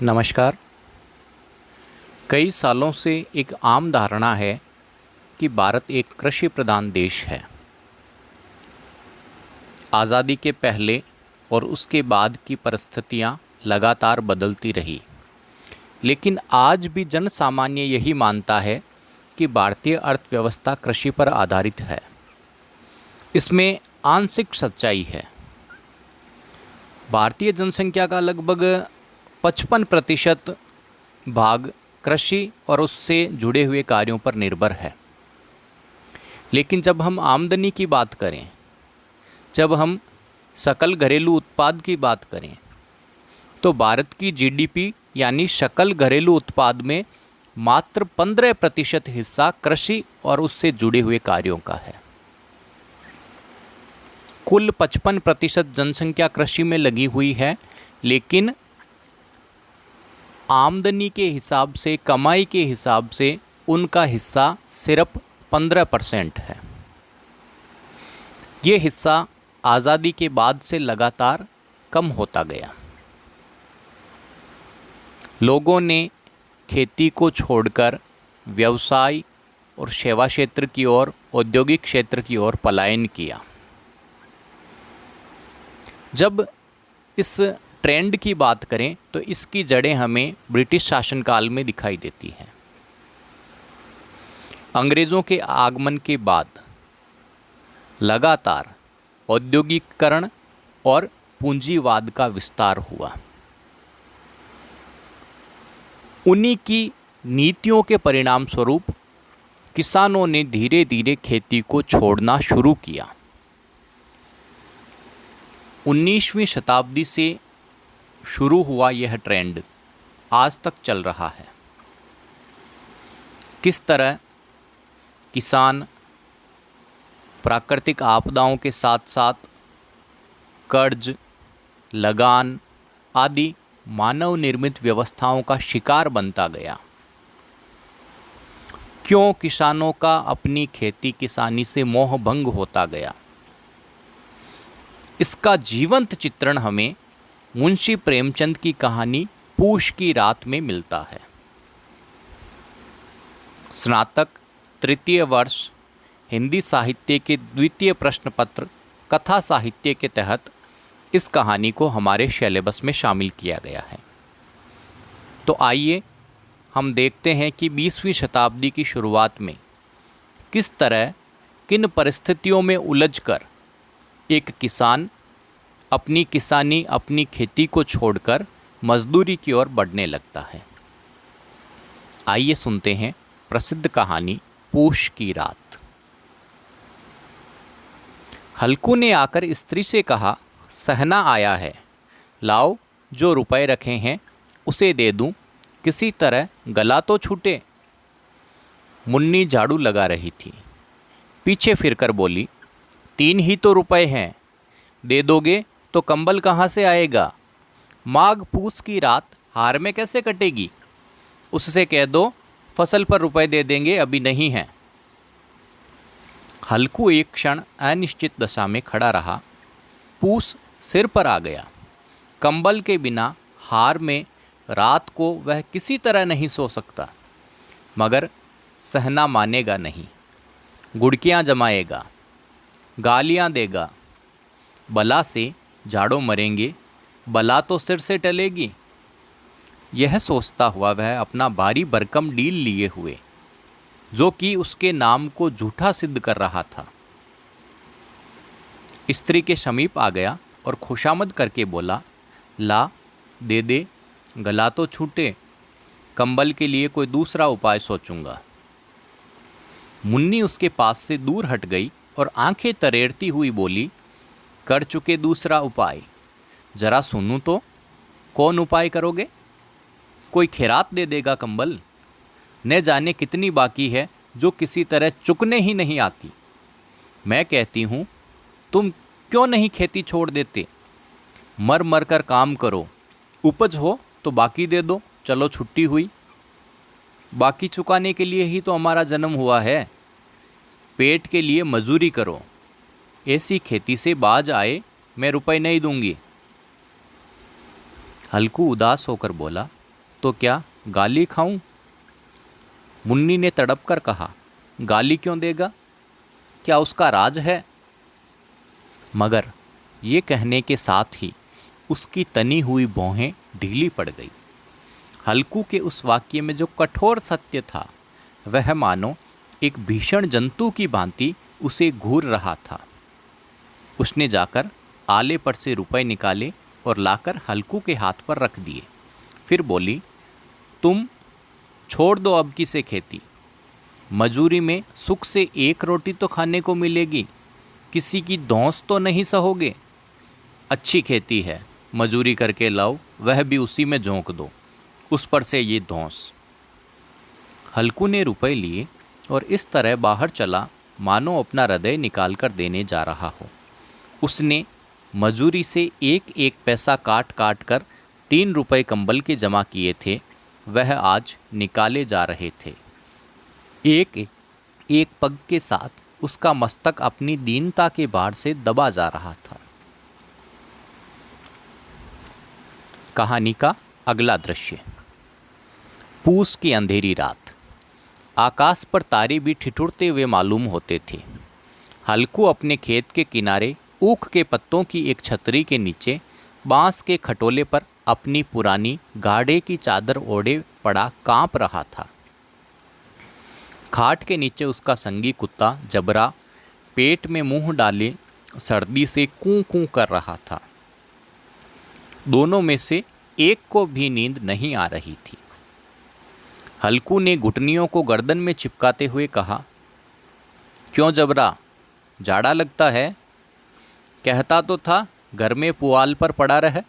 नमस्कार। कई सालों से एक आम धारणा है कि भारत एक कृषि प्रधान देश है। आज़ादी के पहले और उसके बाद की परिस्थितियां लगातार बदलती रही, लेकिन आज भी जन सामान्य यही मानता है कि भारतीय अर्थव्यवस्था कृषि पर आधारित है। इसमें आंशिक सच्चाई है। भारतीय जनसंख्या का लगभग 55% भाग कृषि और उससे जुड़े हुए कार्यों पर निर्भर है। लेकिन जब हम आमदनी की बात करें, जब हम सकल घरेलू उत्पाद की बात करें, तो भारत की जीडीपी यानी सकल घरेलू उत्पाद में मात्र 15% हिस्सा कृषि और उससे जुड़े हुए कार्यों का है। कुल 55% जनसंख्या कृषि में लगी हुई है, लेकिन आमदनी के हिसाब से, कमाई के हिसाब से उनका हिस्सा सिर्फ 15% है। ये हिस्सा आज़ादी के बाद से लगातार कम होता गया। लोगों ने खेती को छोड़कर व्यवसाय और सेवा क्षेत्र की ओर, औद्योगिक क्षेत्र की ओर पलायन किया। जब इस ट्रेंड की बात करें तो इसकी जड़ें हमें ब्रिटिश शासनकाल में दिखाई देती हैं। अंग्रेज़ों के आगमन के बाद लगातार औद्योगिकीकरण और पूंजीवाद का विस्तार हुआ। उन्हीं की नीतियों के परिणाम स्वरूप किसानों ने धीरे धीरे खेती को छोड़ना शुरू किया। 19वीं शताब्दी से शुरू हुआ यह ट्रेंड आज तक चल रहा है। किस तरह किसान प्राकृतिक आपदाओं के साथ साथ कर्ज, लगान आदि मानव निर्मित व्यवस्थाओं का शिकार बनता गया। क्यों किसानों का अपनी खेती किसानी से मोह भंग होता गया, इसका जीवंत चित्रण हमें मुंशी प्रेमचंद की कहानी पूष की रात में मिलता है। स्नातक तृतीय वर्ष हिंदी साहित्य के द्वितीय प्रश्न पत्र कथा साहित्य के तहत इस कहानी को हमारे सिलेबस में शामिल किया गया है। तो आइए हम देखते हैं कि 20वीं शताब्दी की शुरुआत में किस तरह, किन परिस्थितियों में उलझकर एक किसान अपनी किसानी, अपनी खेती को छोड़कर मजदूरी की ओर बढ़ने लगता है। आइए सुनते हैं प्रसिद्ध कहानी पूष की रात। हल्कू ने आकर स्त्री से कहा, सहना आया है, लाओ जो रुपए रखे हैं उसे दे दूं, किसी तरह गला तो छूटे। मुन्नी झाड़ू लगा रही थी, पीछे फिरकर बोली, 3 ही तो रुपए हैं, दे दोगे तो कंबल कहाँ से आएगा? माघ पूस की रात हार में कैसे कटेगी? उससे कह दो फसल पर रुपए दे देंगे, अभी नहीं है। हल्कू एक क्षण अनिश्चित दशा में खड़ा रहा। पूस सिर पर आ गया। कंबल के बिना हार में रात को वह किसी तरह नहीं सो सकता, मगर सहना मानेगा नहीं। गुड़कियाँ जमाएगा, गालियाँ देगा, बला से झाड़ों मरेंगे, बला तो सिर से टलेगी। यह सोचता हुआ वह अपना भारी भरकम डील लिए हुए, जो कि उसके नाम को झूठा सिद्ध कर रहा था, स्त्री के समीप आ गया और खुशामद करके बोला, ला दे दे, गला तो छूटे, कंबल के लिए कोई दूसरा उपाय सोचूंगा। मुन्नी उसके पास से दूर हट गई और आंखें तरेरती हुई बोली, कर चुके दूसरा उपाय, जरा सुनूं तो, कौन उपाय करोगे? कोई खैरात दे देगा कंबल? न जाने कितनी बाकी है जो किसी तरह चुकने ही नहीं आती। मैं कहती हूँ तुम क्यों नहीं खेती छोड़ देते? मर मर कर काम करो, उपज हो तो बाकी दे दो, चलो छुट्टी हुई। बाकी चुकाने के लिए ही तो हमारा जन्म हुआ है। पेट के लिए मजूरी करो, ऐसी खेती से बाज आए मैं रुपए नहीं दूंगी। हल्कू उदास होकर बोला, तो क्या गाली खाऊं? मुन्नी ने तड़प कर कहा, गाली क्यों देगा? क्या उसका राज है? मगर ये कहने के साथ ही उसकी तनी हुई भौहें ढीली पड़ गई। हल्कू के उस वाक्य में जो कठोर सत्य था वह मानो एक भीषण जंतु की भांति उसे घूर रहा था। उसने जाकर आले पर से रुपए निकाले और लाकर हल्कू के हाथ पर रख दिए। फिर बोली, तुम छोड़ दो अब की से खेती। मजूरी में सुख से एक रोटी तो खाने को मिलेगी, किसी की धौंस तो नहीं सहोगे। अच्छी खेती है, मजूरी करके लाओ, वह भी उसी में झोंक दो, उस पर से ये धौंस। हल्कू ने रुपए लिए और इस तरह बाहर चला मानो अपना हृदय निकाल कर देने जा रहा हो। उसने मजूरी से एक एक पैसा काट काट कर 3 रुपए कंबल के जमा किए थे, वह आज निकाले जा रहे थे। एक एक पग के साथ उसका मस्तक अपनी दीनता के भार से दबा जा रहा था। कहानी का अगला दृश्य। पूस की अंधेरी रात। आकाश पर तारे भी ठिठुरते हुए मालूम होते थे। हल्कू अपने खेत के किनारे ऊख के पत्तों की एक छतरी के नीचे बांस के खटोले पर अपनी पुरानी गाढ़े की चादर ओढ़े पड़ा कांप रहा था। खाट के नीचे उसका संगी कुत्ता जबरा पेट में मुंह डाले सर्दी से कूं कूं कर रहा था। दोनों में से एक को भी नींद नहीं आ रही थी। हल्कू ने घुटनियों को गर्दन में चिपकाते हुए कहा, क्यों जबरा, जाड़ा लगता है? कहता तो था घर में पुआल पर पड़ा रहे,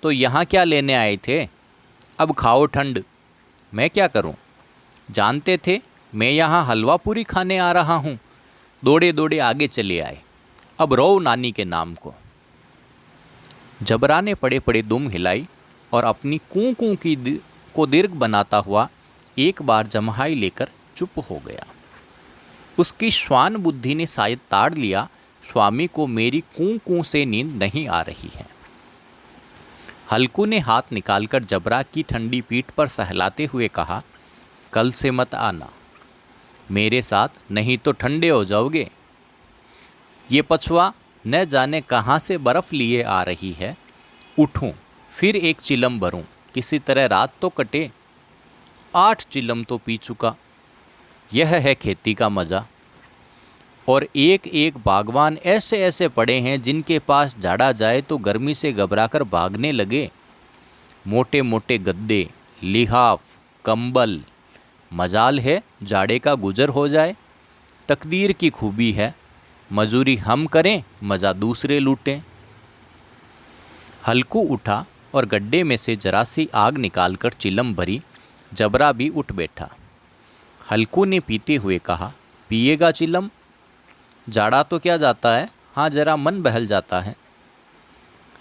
तो यहाँ क्या लेने आए थे? अब खाओ ठंड। मैं क्या करूं? जानते थे मैं यहाँ हलवा पूरी खाने आ रहा हूँ, दौड़े दौड़े आगे चले आए। अब रो नानी के नाम को। जबरा ने पड़े पड़े दुम हिलाई और अपनी कूं कूं की को दीर्घ बनाता हुआ एक बार जमहाई लेकर चुप हो गया। उसकी श्वान बुद्धि ने शायद ताड़ लिया, स्वामी को मेरी कूं कूं से नींद नहीं आ रही है। हल्कू ने हाथ निकालकर जबरा की ठंडी पीठ पर सहलाते हुए कहा, कल से मत आना मेरे साथ, नहीं तो ठंडे हो जाओगे। ये पछुआ न जाने कहाँ से बर्फ़ लिए आ रही है। उठूं, फिर एक चिलम भरूं, किसी तरह रात तो कटे। 8 चिलम तो पी चुका। यह है खेती का मज़ा। और एक एक बागवान ऐसे ऐसे पड़े हैं जिनके पास झाड़ा जाए तो गर्मी से घबराकर भागने लगे। मोटे मोटे गद्दे, लिहाफ, कंबल। मजाल है जाड़े का गुजर हो जाए। तकदीर की खूबी है, मजूरी हम करें, मज़ा दूसरे लूटें। हल्कू उठा और गड्ढे में से जरा सी आग निकालकर चिलम भरी। जबरा भी उठ बैठा। हल्कू ने पीते हुए कहा, पिएगा चिलम? जाड़ा तो क्या जाता है, हाँ जरा मन बहल जाता है।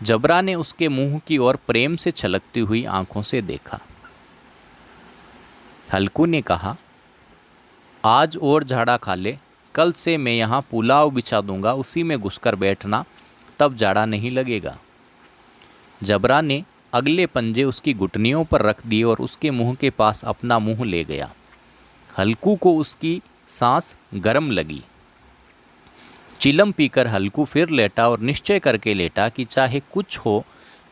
जबरा ने उसके मुंह की ओर प्रेम से छलकती हुई आंखों से देखा। हल्कू ने कहा, आज और झाड़ा खा ले, कल से मैं यहाँ पुलाव बिछा दूंगा, उसी में घुसकर बैठना, तब जाड़ा नहीं लगेगा। जबरा ने अगले पंजे उसकी घुटनियों पर रख दिए और उसके मुंह के पास अपना मुंह ले गया। हल्कू को उसकी सांस गर्म लगी। चिलम पीकर हल्कू फिर लेटा और निश्चय करके लेटा कि चाहे कुछ हो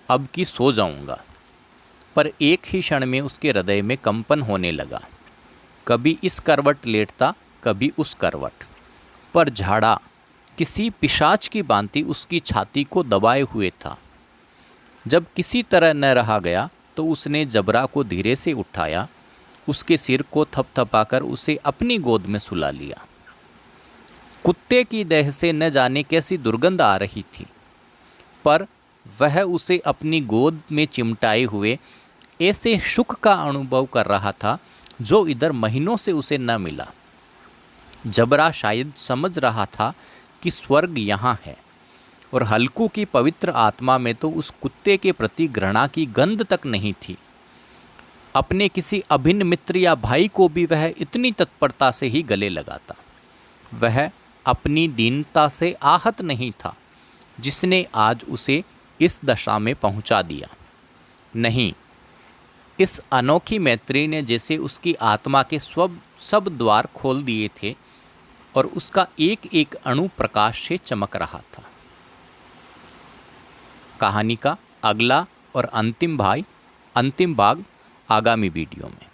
अब की सो जाऊंगा। पर एक ही क्षण में उसके हृदय में कंपन होने लगा। कभी इस करवट लेटता, कभी उस करवट। पर झाड़ा किसी पिशाच की भांति उसकी छाती को दबाए हुए था। जब किसी तरह न रहा गया तो उसने जबरा को धीरे से उठाया, उसके सिर को थपथपाकर उसे अपनी गोद में सुला लिया। कुत्ते की देह से न जाने कैसी दुर्गंध आ रही थी, पर वह उसे अपनी गोद में चिमटाए हुए ऐसे सुख का अनुभव कर रहा था जो इधर महीनों से उसे न मिला। जबरा शायद समझ रहा था कि स्वर्ग यहाँ है, और हल्कू की पवित्र आत्मा में तो उस कुत्ते के प्रति घृणा की गंध तक नहीं थी। अपने किसी अभिन्न मित्र या भाई को भी वह इतनी तत्परता से ही गले लगाता। वह अपनी दीनता से आहत नहीं था जिसने आज उसे इस दशा में पहुंचा दिया। नहीं, इस अनोखी मैत्री ने जैसे उसकी आत्मा के सब द्वार खोल दिए थे और उसका एक एक अणु प्रकाश से चमक रहा था। कहानी का अगला और अंतिम भाग आगामी वीडियो में।